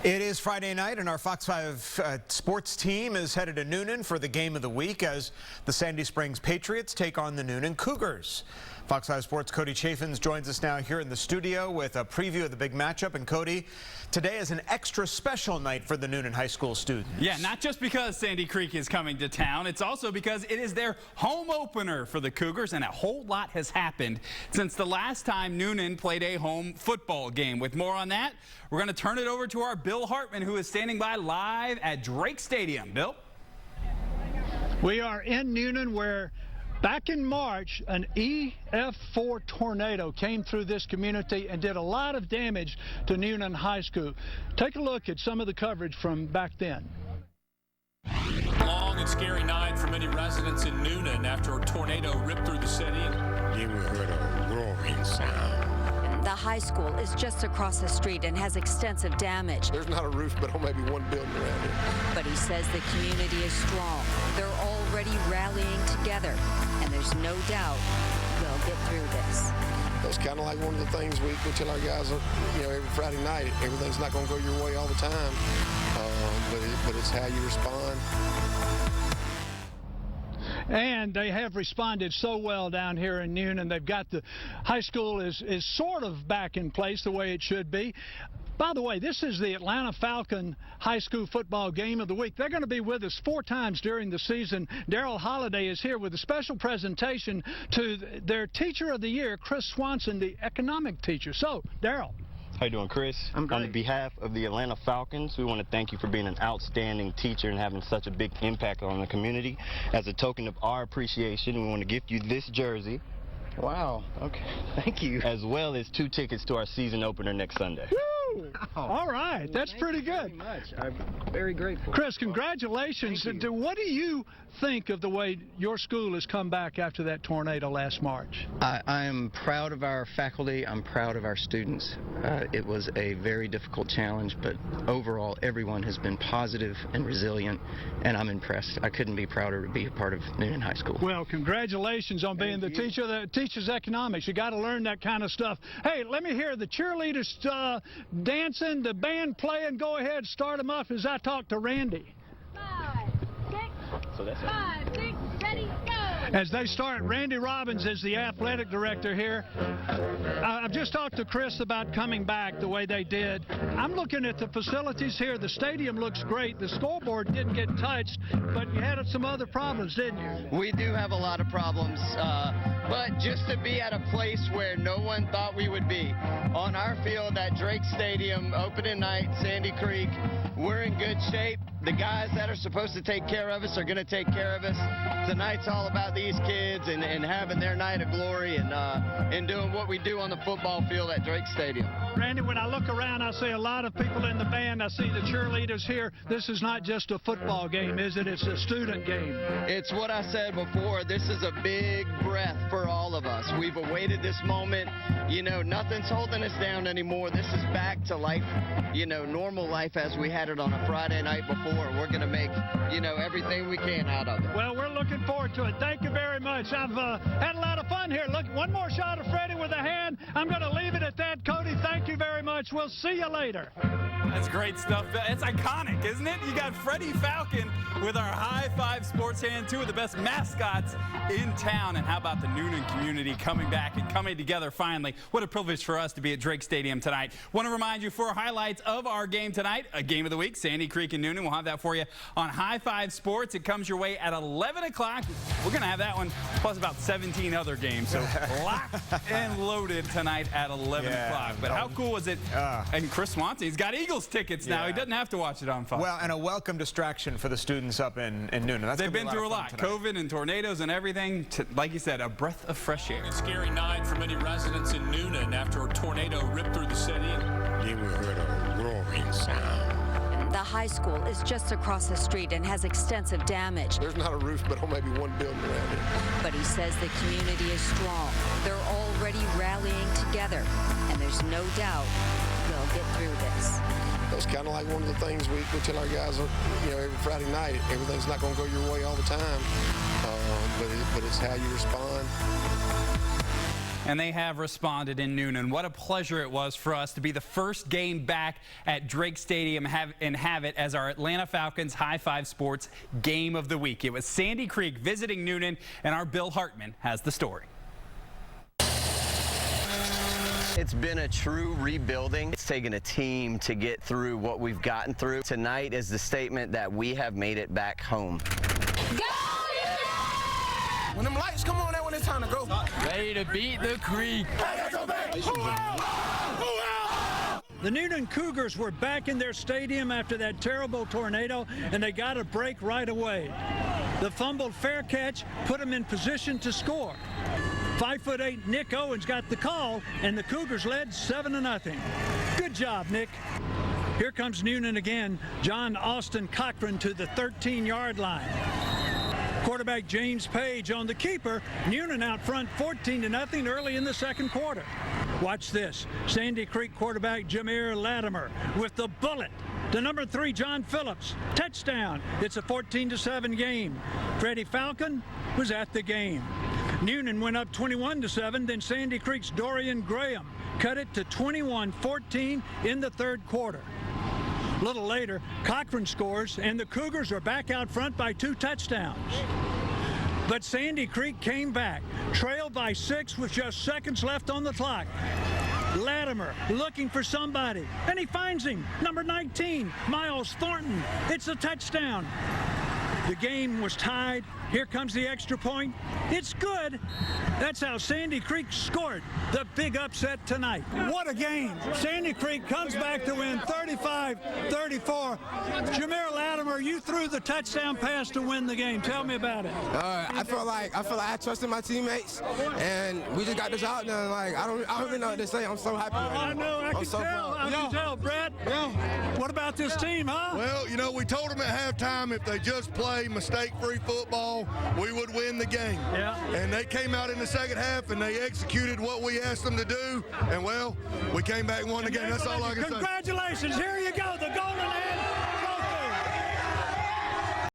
It is Friday night, and our Fox 5 sports team is headed to Newnan for the game of the week as the Sandy Springs Patriots take on the Newnan Cougars. Fox 5 Sports' Cody Chaffins joins us now here in the studio with a preview of the big matchup. And Cody, today is an extra special night for the Newnan High School students. Yeah, not just because Sandy Creek is coming to town, it's also because it is their home opener for the Cougars, and a whole lot has happened since the last time Newnan played a home football game. With more on that, we're going to turn it over to our Bill Hartman, who is standing by live at Drake Stadium. Bill? We are in Newnan, where back in March, an EF4 tornado came through this community and did a lot of damage to Newnan High School. Take a look at some of the coverage from back then. Long and scary night for many residents in Newnan after a tornado ripped through the city. You heard a roaring sound. The high school is just across the street and has extensive damage. There's not a roof but on maybe one building around here. But he says the community is strong. They're already rallying together, and there's no doubt they'll get through this. That's kind of like one of the things we tell our guys, every Friday night. Everything's not going to go your way all the time, but it's how you respond. And they have responded so well down here in Newnan. They've got the high school is sort of back in place the way it should be. By the way, this is the Atlanta Falcon High School football game of the week. They're going to be with us 4 times during the season. Daryl Holliday is here with a special presentation to their Teacher of the Year, Chris Swanson, the economic teacher. So, Daryl. How you doing, Chris? I'm great. On behalf of the Atlanta Falcons, we want to thank you for being an outstanding teacher and having such a big impact on the community. As a token of our appreciation, we want to gift you this jersey. Wow, okay, thank you. As well as 2 tickets to our season opener next Sunday. Woo! All right, that's pretty good. Thank you very much. I'm very grateful. Chris, congratulations. Thank you. What do you think of the way your school has come back after that tornado last March? I am proud of our faculty. I'm proud of our students. It was a very difficult challenge, but overall, everyone has been positive and resilient, and I'm impressed. I couldn't be prouder to be a part of Newnan High School. Well, congratulations on being the teacher that teaches economics. You got to learn that kind of stuff. Hey, let me hear the cheerleaders dancing, the band playing. Go ahead, start them up as I talk to Randy. 5, 6, 5, 6, ready, go! As they start, Randy Robbins is the athletic director here. I've just talked to Chris about coming back the way they did. I'm looking at the facilities here. The stadium looks great. The scoreboard didn't get touched, but you had some other problems, didn't you? We do have a lot of problems, but just to be at a place where no one thought we would be, on our field at Drake Stadium, opening night, Sandy Creek, we're in good shape. The guys that are supposed to take care of us are going to take care of us. Tonight's all about these kids and having their night of glory and doing what we do on the football field at Drake Stadium. Randy, when I look around, I see a lot of people in the band. I see the cheerleaders here. This is not just a football game, is it? It's a student game. It's what I said before. This is a big breath for all of us. We've awaited this moment. Nothing's holding us down anymore. This is back to life, normal life as we had it on a Friday night before. We're going to make, everything we can out of it. Well, we're looking forward to it. Thank you very much. I've had a lot of fun here. Look, one more shot of Freddie with a hand. I'm going to leave it at that. Cody, thank you very much. We'll see you later. That's great stuff. It's iconic, isn't it? You got Freddie Falcon with our High 5 sports hand, 2 of the best mascots in town. And how about the Newnan community coming back and coming together finally? What a privilege for us to be at Drake Stadium tonight. Want to remind you 4 highlights of our game tonight. A game of the week, Sandy Creek and Newnan. We'll have that for you on High 5 Sports. It comes your way at 11 o'clock. We're going to have that one, plus about 17 other games. So locked and loaded tonight at 11 o'clock. But how cool was it? And Chris Swanson, he's got Eagles tickets now. He doesn't have to watch it on Fox. Well, and a welcome distraction for the students up in Newnan. They've been through a lot. COVID and tornadoes and everything. Like you said, a breath of fresh air. A scary night for many residents in Newnan after a tornado ripped through the city. You heard a roaring sound. The high school is just across the street and has extensive damage. There's not a roof but on maybe one building around here. But he says the community is strong. They're already rallying together, and there's no doubt they'll get through this. That's kind of like one of the things we tell our guys, every Friday night. Everything's not going to go your way all the time, but it's how you respond. And they have responded in Newnan. What a pleasure it was for us to be the first game back at Drake Stadium and have it as our Atlanta Falcons High Five Sports Game of the Week. It was Sandy Creek visiting Newnan, and our Bill Hartman has the story. It's been a true rebuilding. It's taken a team to get through what we've gotten through. Tonight is the statement that we have made it back home. Go! When them lights come on, that's when it's time to go. Ready to beat the Creek. The Newnan Cougars were back in their stadium after that terrible tornado, and they got a break right away. The fumbled fair catch put them in position to score. 5'8" Nick Owens got the call, and the Cougars led 7-0. Good job, Nick. Here comes Newnan again. John Austin Cochran to the 13-yard line. Quarterback James Page on the keeper. Newnan out front 14-0 early in the second quarter. Watch this. Sandy Creek quarterback Jameer Latimer with the bullet to number 3 John Phillips. Touchdown. It's a 14-7 game. Freddie Falcon was at the game. Newnan went up 21-7, then Sandy Creek's Dorian Graham cut it to 21-14 in the third quarter. A little later, Cochran scores, and the Cougars are back out front by 2 touchdowns. But Sandy Creek came back, trailed by 6 with just seconds left on the clock. Latimer looking for somebody, and he finds him. Number 19, Miles Thornton. It's a touchdown. The game was tied. Here comes the extra point. It's good. That's how Sandy Creek scored the big upset tonight. What a game. Sandy Creek comes back to win 35-34. Jameer Latimer, you threw the touchdown pass to win the game. Tell me about it. I feel like I trusted my teammates, and we just got this out there. Like I don't even know what to say. I'm so happy right now. I know. I can tell, Brett. Yeah. What about this team, huh? Well, you know, we told them at halftime if they just play mistake-free football, we would win the game. Yeah. And they came out in the second half and they executed what we asked them to do. And well, we came back and won the game. That's all I can say. Congratulations. Here you go. The golden